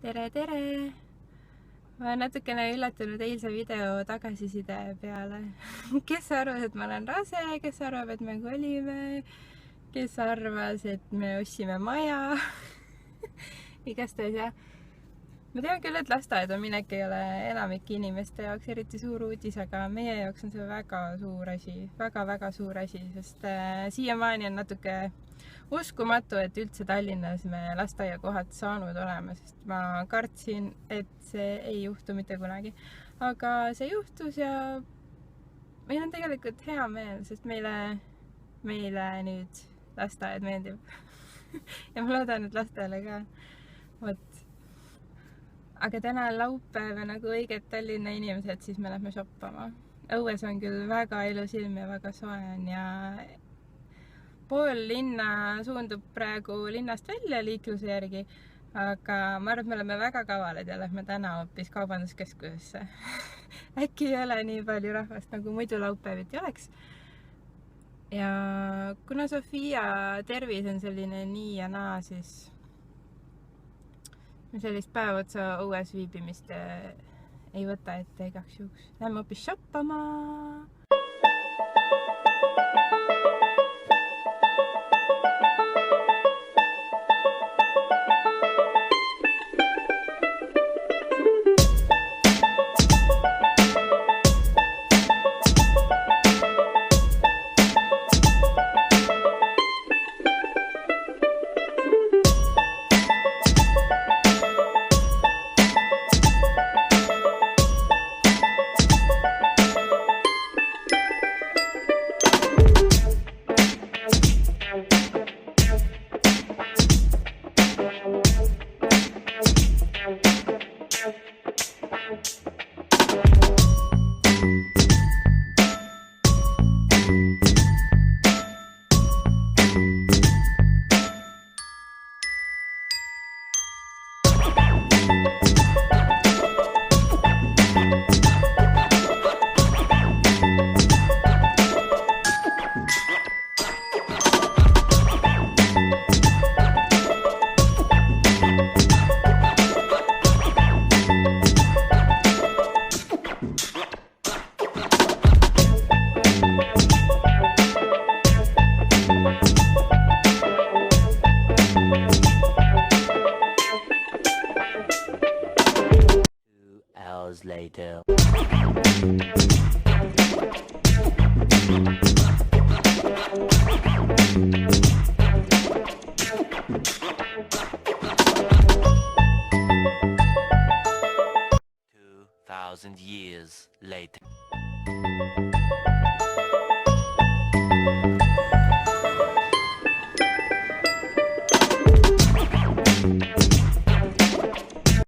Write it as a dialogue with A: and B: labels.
A: tere! Ma olen natukene üllatunud eilse video tagasiside peale. Kes arvas, et ma olen rase, kes arvab, et me kolime, kes arvas, et me ostsime maja. Igastahes jah. Ma tean küll, et lasteaeda minek ei ole enamike inimeste jaoks eriti suur uudis, aga meie jaoks on see väga suur asi, väga suur asi, sest siiamaani on natuke uskumatu, et üldse Tallinnas me lasteaiakohad saanud oleme, sest ma kartsin, et see ei juhtu mitte kunagi. Aga see juhtus ja meil on tegelikult hea meel, sest meile nüüd lasteaed meeldib. Ja ma loodan, et lastele ka. Aga täna on laupäev ja nagu õiged Tallinna inimesed, siis me lähme shoppama. Õues on küll väga ilus ilm ja väga soe on ja pool linna suundub praegu linnast välja liikluse järgi, aga ma arvan, et me oleme väga kavalad ja lähme täna hoopis kaubanduskeskusesse. Äkki ei ole nii palju rahvast, nagu muidu laupäeviti oleks. Ja kuna Sofia tervis on selline nii ja naa, siis me sellist päev otsa õues viibimist ei võta ette igaks juhuks. Lähme hoopis shoppama!
B: Later. Years later.